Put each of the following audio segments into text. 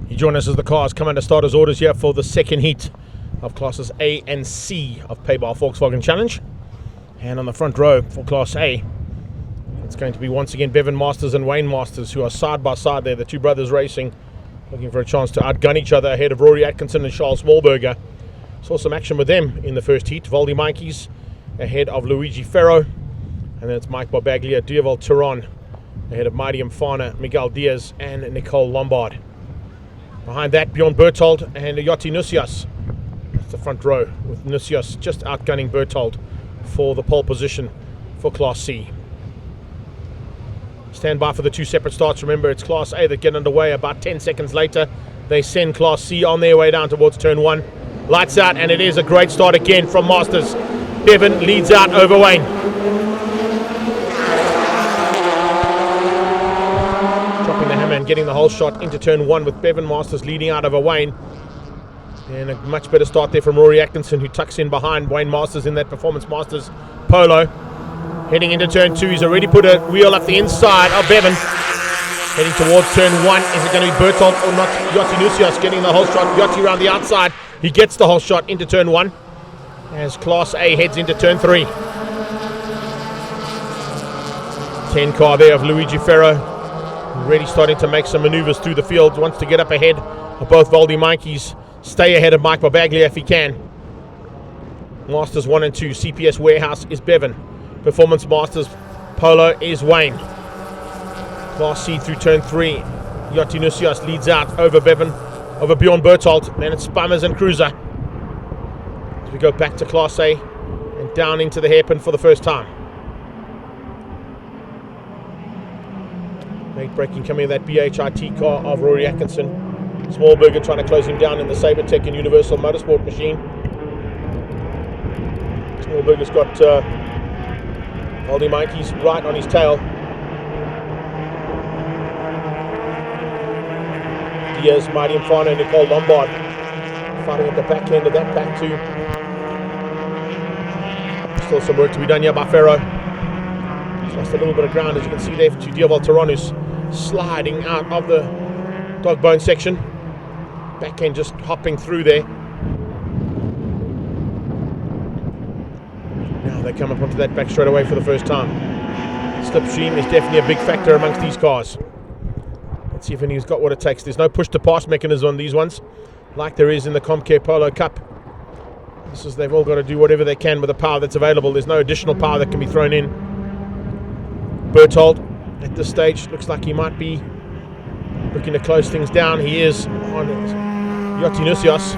You join us as the cars come under starters orders here for the second heat of classes A and C of Pabar Volkswagen Challenge. And on the front row for Class A, it's going to be once again Bevan Masters and Wayne Masters, who are side by side there, the two brothers racing, looking for a chance to outgun each other ahead of Rory Atkinson and Charles Smallberger. Saw some action with them in the first heat. Valdi Mikey's ahead of Luigi Ferro, and then it's Mike Barbaglia, Dioval Turon ahead of Mighty Mfana, Miguel Diaz and Nicole Lombard. Behind that, Bjorn Berthold and Yotti Nusias. That's the front row, with Nusias just outgunning Berthold for the pole position for Class C. Stand by for the two separate starts. Remember, it's Class A that get underway. About 10 seconds later, they send Class C on their way down towards turn 1. Lights out, and it is a great start again from Masters. Bevan leads out over Wayne. Dropping the hammer and getting the whole shot into turn 1 with Bevan Masters leading out over Wayne. And a much better start there from Rory Atkinson, who tucks in behind Wayne Masters in that Performance Masters Polo. Heading into turn 2, he's already put a wheel up the inside of Bevan. Heading towards turn 1, is it going to be Berthold or not? Yotti Nusias getting the whole shot. Yotti around the outside, he gets the whole shot into turn 1 as Class A heads into turn 3. 10 car there of Luigi Ferro, already starting to make some maneuvers through the field, wants to get up ahead of both Valdi Mikey's, stay ahead of Mike Barbaglia if he can. Masters 1 and 2, CPS Warehouse is Bevan. Performance Masters Polo is Wayne. Class C through turn 3. Yotti Nusias leads out over Bevan, over Bjorn Berthold. Then it's Spammers and Cruiser. As we go back to Class A and down into the hairpin for the first time. Late braking coming in that BHIT car of Rory Atkinson. Smallberger trying to close him down in the Sabertech and Universal Motorsport machine. Smallberger's got Aldi Mikey's right on his tail. Diaz, Mighty Mfana and Nicole Lombard fighting at the back end of that pack too. Still some work to be done here by Ferro. He's lost a little bit of ground, as you can see there, to Dioval Turon, who's sliding out of the dog bone section. Back end just hopping through there. Now they come up onto that back straight away for the first time. Slipstream is definitely a big factor amongst these cars. Let's see if anyone's got what it takes. There's no push-to-pass mechanism on these ones, like there is in the Comcare Polo Cup. They've all got to do whatever they can with the power that's available. There's no additional power that can be thrown in. Berthold, at this stage, looks like he might be looking to close things down. He is on Yotti Nusias.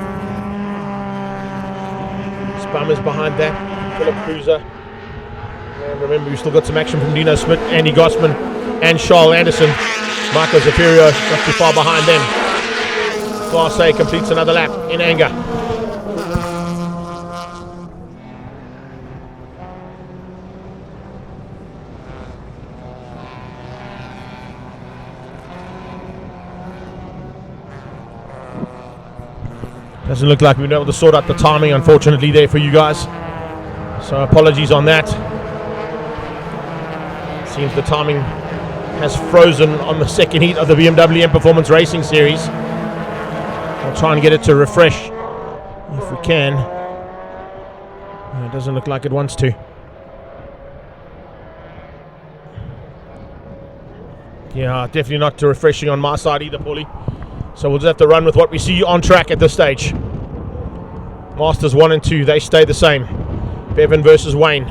Spammers behind that. Philip Cruiser. And remember, we've still got some action from Dino Smith, Andy Gossman, and Charles Anderson. Michael Zapirio not too far behind them. Class A completes another lap in anger. Doesn't look like we've been able to sort out the timing, unfortunately, there for you guys. So apologies on that. Seems the timing has frozen on the second heat of the BMW M Performance Racing Series. I'll try and get it to refresh if we can. It doesn't look like it wants to. Yeah, definitely not refreshing on my side either, Paulie. So we'll just have to run with what we see on track at this stage. Masters 1 and 2, they stay the same. Bevan versus Wayne.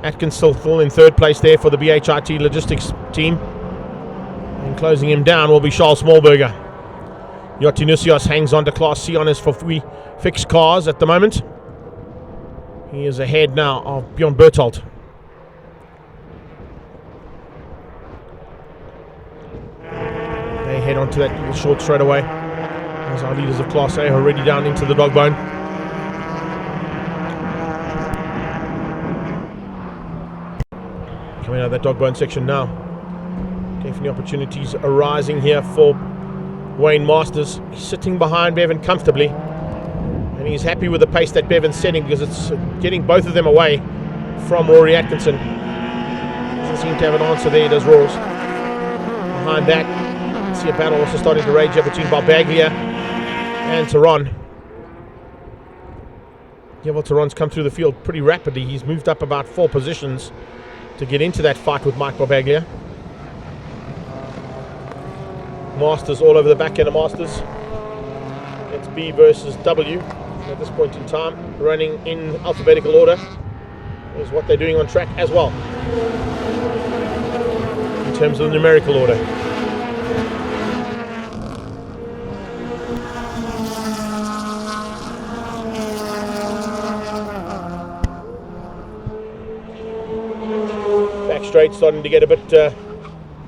Atkins still in third place there for the BHIT Logistics team. And closing him down will be Charles Smallberger. Yotti Nusias hangs on to Class C on his free fixed cars at the moment. He is ahead now of Bjorn Berthold. They head onto that little short straight away. As our leaders of Class A are already down into the dog bone. Coming out of that dog bone section now. Definitely opportunities arising here for Wayne Masters. He's sitting behind Bevan comfortably. And he's happy with the pace that Bevan's setting, because it's getting both of them away from Rory Atkinson. Doesn't seem to have an answer there, does Roars. Behind that, see a battle also starting to rage here between Barbaglia and Tehran. Yeah, well, Tehran's come through the field pretty rapidly. He's moved up about 4 positions to get into that fight with Mike Barbaglia. Masters all over the back end of Masters. It's B versus W at this point in time, running in alphabetical order is what they're doing on track as well in terms of the numerical order. Back straight starting to get a bit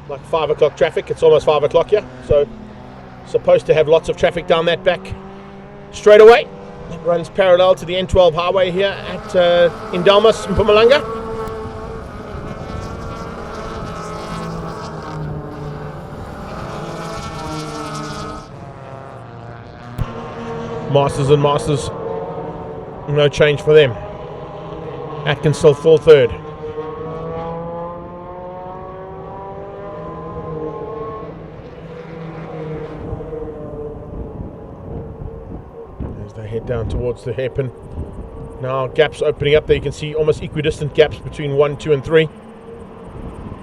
like 5 o'clock traffic. It's almost 5 o'clock here, so supposed to have lots of traffic down that back straightaway. It runs parallel to the N12 highway here at Indalmas, Mpumalanga. Masters and Masters, no change for them. Atkins still full third. Head down towards the hairpin. Now gaps opening up there. You can see almost equidistant gaps between 1, 2 and 3.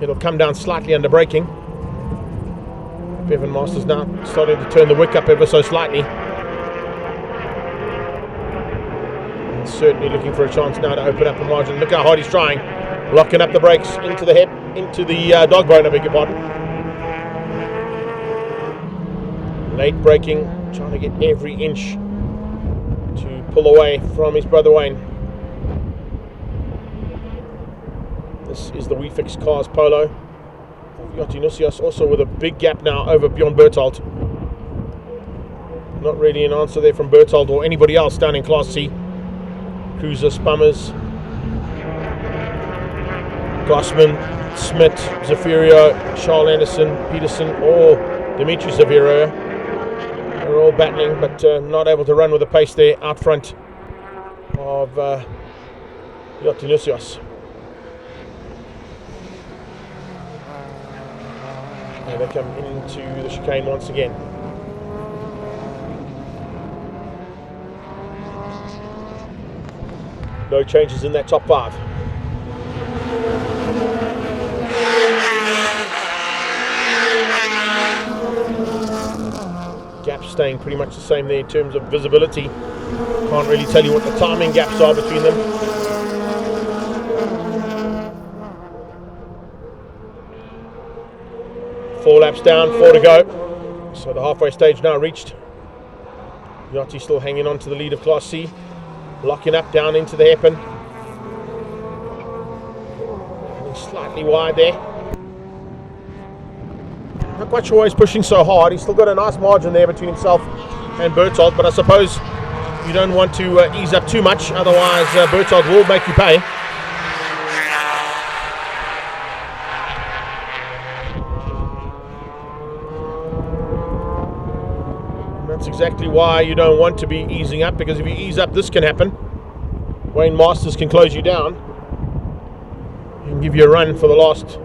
It'll come down slightly under braking. Bevan Masters now starting to turn the wick up ever so slightly. And certainly looking for a chance now to open up a margin. Look how hard he's trying. Locking up the brakes into the hip, into the dog bone, I beg your pardon. Late braking, trying to get every inch to pull away from his brother Wayne. This is the WeFix Cars Polo. Yoti Nusias also with a big gap now over Bjorn Berthold. Not really an answer there from Berthold or anybody else down in Class C. Cruiser, Spummers, Gossman, Smith, Zafirio, Charles Anderson, Peterson, or Dimitri Zafirio. They're all battling, but not able to run with the pace there out front of Yotinusios. And they come into the chicane once again. No changes in that top 5. Gaps staying pretty much the same there in terms of visibility. Can't really tell you what the timing gaps are between them. Four laps down, 4 to go. So the halfway stage now reached. Yachty still hanging on to the lead of Class C. Locking up down into the hairpin. Slightly wide there. Not quite sure why he's pushing so hard. He's still got a nice margin there between himself and Berthold, but I suppose you don't want to ease up too much, otherwise Berthold will make you pay. And that's exactly why you don't want to be easing up, because if you ease up, this can happen. Wayne Masters can close you down and give you a run for the last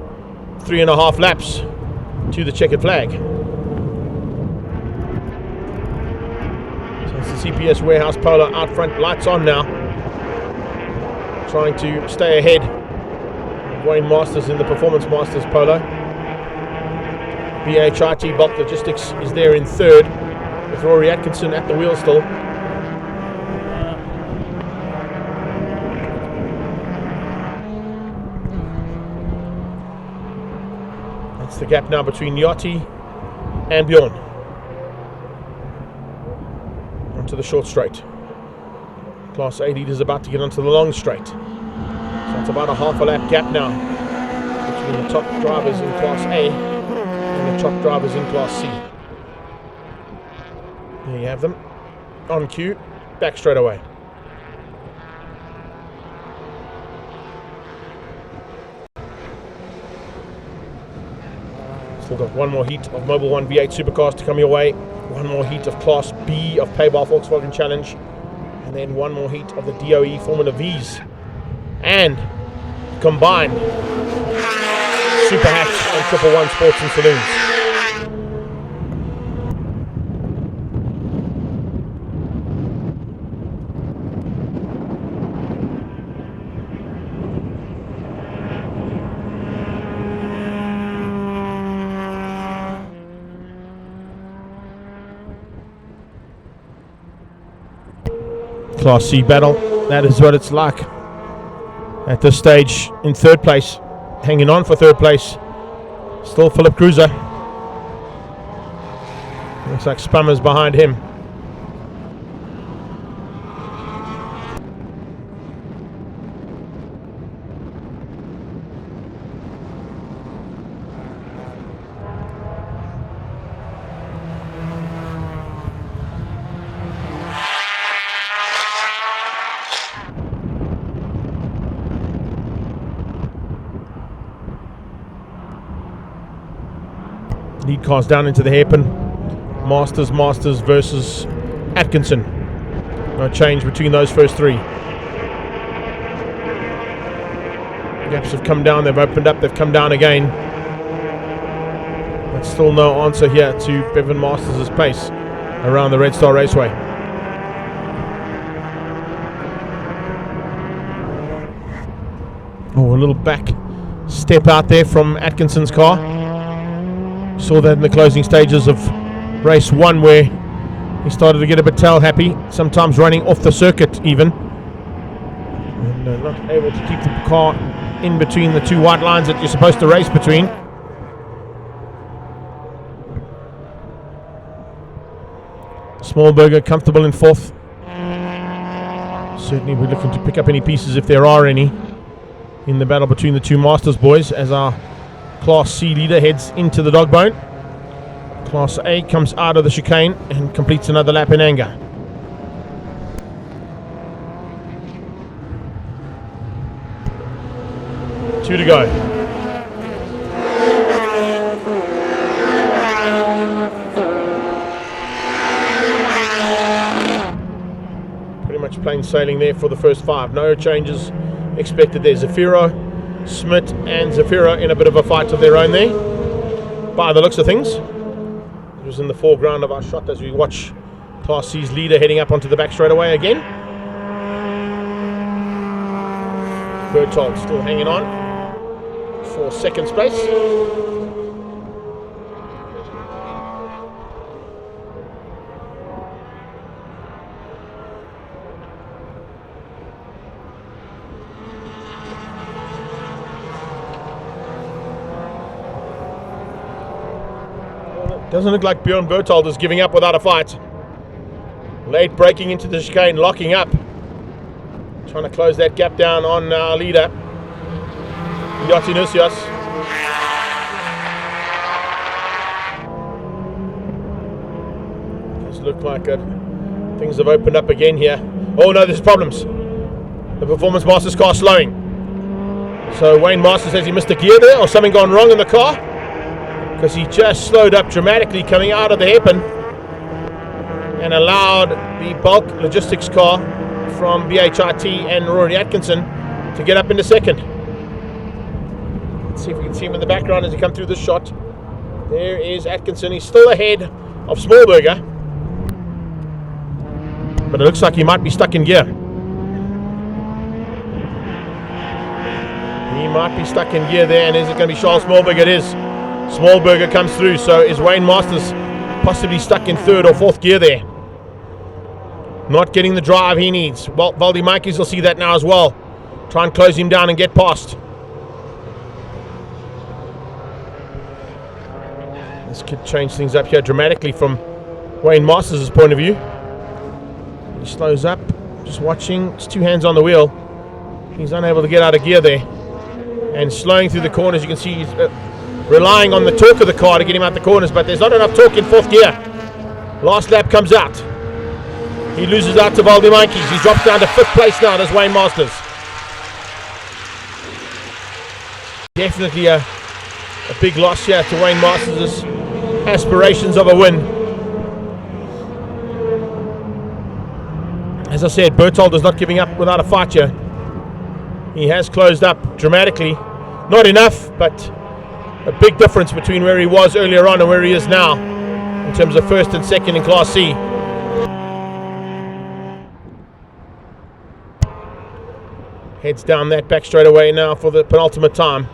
3.5 laps to the checkered flag. So it's the CPS Warehouse Polo out front, lights on now, trying to stay ahead of Wayne Masters in the Performance Masters Polo. BHIT Bulk Logistics is there in third, with Rory Atkinson at the wheel still. That's the gap now between Yachty and Bjorn. Onto the short straight. Class A leader is about to get onto the long straight. So it's about a half a lap gap now between the top drivers in Class A and the top drivers in Class C. There you have them. On cue, back straight away. Still got one more heat of Mobil 1 V8 Supercars to come your way. One more heat of Class B of Pabar Volkswagen Challenge. And then one more heat of the DOE Formula Vs. And combined Super Hats and 111 Sports and Saloons. Class C battle. That is what it's like at this stage in third place. Hanging on for third place. Still Philip Cruiser. Looks like Spummer's behind him. Lead cars down into the hairpin. Masters versus Atkinson. No change between those first three. Gaps have come down, they've opened up, they've come down again. But still no answer here to Bevan Masters' pace around the Red Star Raceway. Oh, a little back step out there from Atkinson's car. Saw that in the closing stages of race 1 where he started to get a bit tail happy, sometimes running off the circuit even. And not able to keep the car in between the two white lines that you're supposed to race between. Smallberger comfortable in fourth. Certainly we're looking to pick up any pieces if there are any in the battle between the two Masters boys as our Class C leader heads into the dog bone. Class A comes out of the chicane and completes another lap in anger. Two to go. Pretty much plain sailing there for the first 5. No changes expected there. Zafiro, Smith and Zafira in a bit of a fight of their own there, by the looks of things. It was in the foreground of our shot as we watch Class C's leader heading up onto the back straightaway again. Berthold still hanging on for second space. Doesn't look like Bjorn Berthold is giving up without a fight. Late breaking into the chicane, locking up. Trying to close that gap down on our leader, Yoti Nusios. Does look like things have opened up again here. Oh no, there's problems. The Performance Masters car slowing. So Wayne Masters says he missed a gear there or something gone wrong in the car, because he just slowed up dramatically coming out of the hairpin and allowed the bulk logistics car from BHRT and Rory Atkinson to get up into second. Let's see if we can see him in the background as he comes through this shot. There is Atkinson. He's still ahead of Smallberger, but it looks like he might be stuck in gear. He might be stuck in gear there, and is it going to be Charles Smallberger? It is. Smallberger comes through, so is Wayne Masters possibly stuck in third or fourth gear there? Not getting the drive he needs. Well, Valdi Mikes will see that now as well. Try and close him down and get past. This could change things up here dramatically from Wayne Masters' point of view. He slows up, just watching. It's 2 hands on the wheel. He's unable to get out of gear there. And slowing through the corners, you can see he's relying on the torque of the car to get him out the corners, but there's not enough torque in fourth gear. Last lap comes out. He loses out to Valdi Mikes. He drops down to 5th place now. There's Wayne Masters. Definitely a big loss here to Wayne Masters' aspirations of a win. As I said, Berthold is not giving up without a fight here. He has closed up dramatically. Not enough, but a big difference between where he was earlier on and where he is now in terms of first and second in Class C. Heads down that back straightaway now for the penultimate time.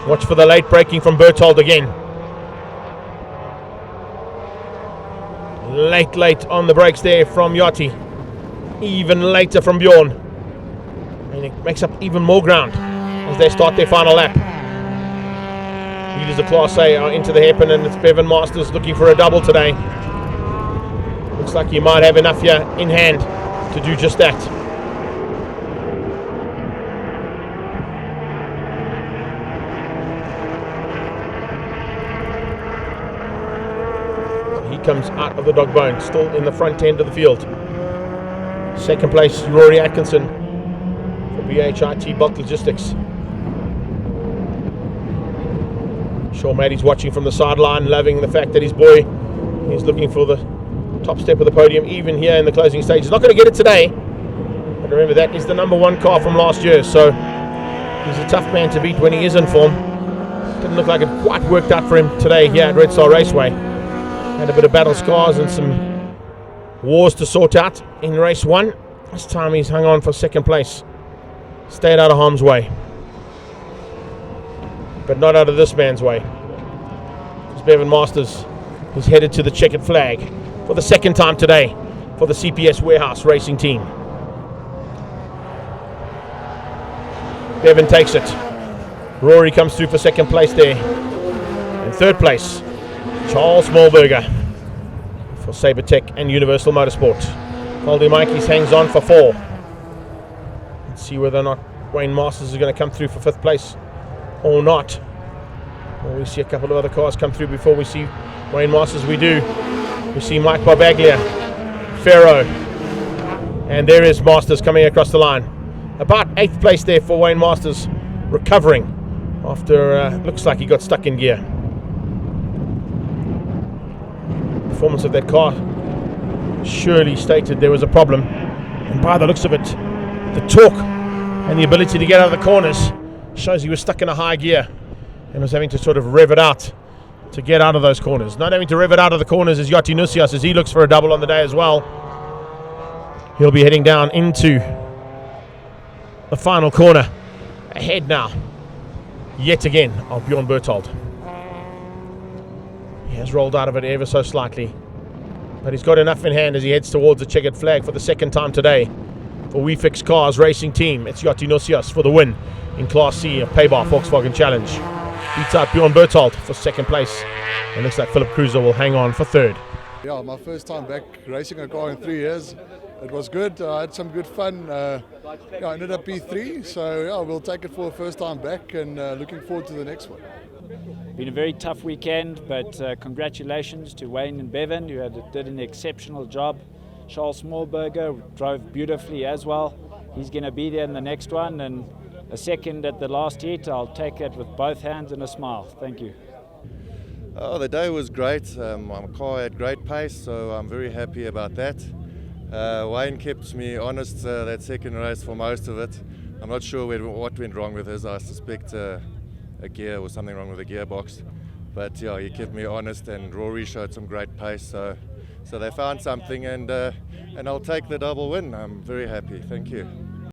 Watch for the late braking from Berthold again. Late on the brakes there from Yachty. even later from Bjorn. And it makes up even more ground as they start their final lap. Leaders of Class A are into the hairpin, and it's Bevan Masters looking for a double today. Looks like he might have enough here in hand to do just that. He comes out of the dog bone, still in the front end of the field. Second place, Rory Atkinson for BHIT Bulk Logistics. Sure, Maddie's watching from the sideline, loving the fact that his boy is looking for the top step of the podium, even here in the closing stage. He's not going to get it today, but remember, that is the number one car from last year, so he's a tough man to beat when he is in form. Didn't look like it quite worked out for him today here at Red Star Raceway. Had a bit of battle scars and some wars to sort out in race 1. This time he's hung on for second place. Stayed out of harm's way. But not out of this man's way. Because Bevan Masters is headed to the checkered flag for the second time today for the CPS Warehouse Racing Team. Bevan takes it. Rory comes through for second place there. In third place, Charles Smallberger for Sabertech and Universal Motorsport. Caldy Mikey's hangs on for 4. Let's see whether or not Wayne Masters is going to come through for 5th place or not. Well, we see a couple of other cars come through before we see Wayne Masters. We do. We see Mike Barbaglia, Ferro, and there is Masters coming across the line. About 8th place there for Wayne Masters, recovering after looks like he got stuck in gear. Performance of that car surely stated there was a problem, and by the looks of it, the torque and the ability to get out of the corners shows he was stuck in a high gear and was having to sort of rev it out to get out of those corners. Not having to rev it out of the corners is Yoti Nusias as he looks for a double on the day as well. He'll be heading down into the final corner. Ahead now, yet again, of Bjorn Berthold. He has rolled out of it ever so slightly, but he's got enough in hand as he heads towards the checkered flag for the second time today. For We Fix Cars Racing Team, it's Yoti Nusias for the win in Class C of Pabar Volkswagen Challenge. Beats out Bjorn Berthold for second place, and looks like Philip Cruiser will hang on for third. Yeah, my first time back racing a car in 3 years. It was good. I had some good fun. I ended up P3, so yeah, we'll take it for a first time back, and looking forward to the next one. Been a very tough weekend, but congratulations to Wayne and Bevan, who did an exceptional job. Charles Smallberger drove beautifully as well. He's going to be there in the next one, and a second at the last heat. I'll take it with both hands and a smile. Thank you. Oh, the day was great. My car had great pace, so I'm very happy about that. Wayne kept me honest that second race for most of it. I'm not sure what went wrong with his. I suspect a gear or something wrong with the gearbox. But yeah, he kept me honest, and Rory showed some great pace. So they found something, and I'll take the double win. I'm very happy. Thank you.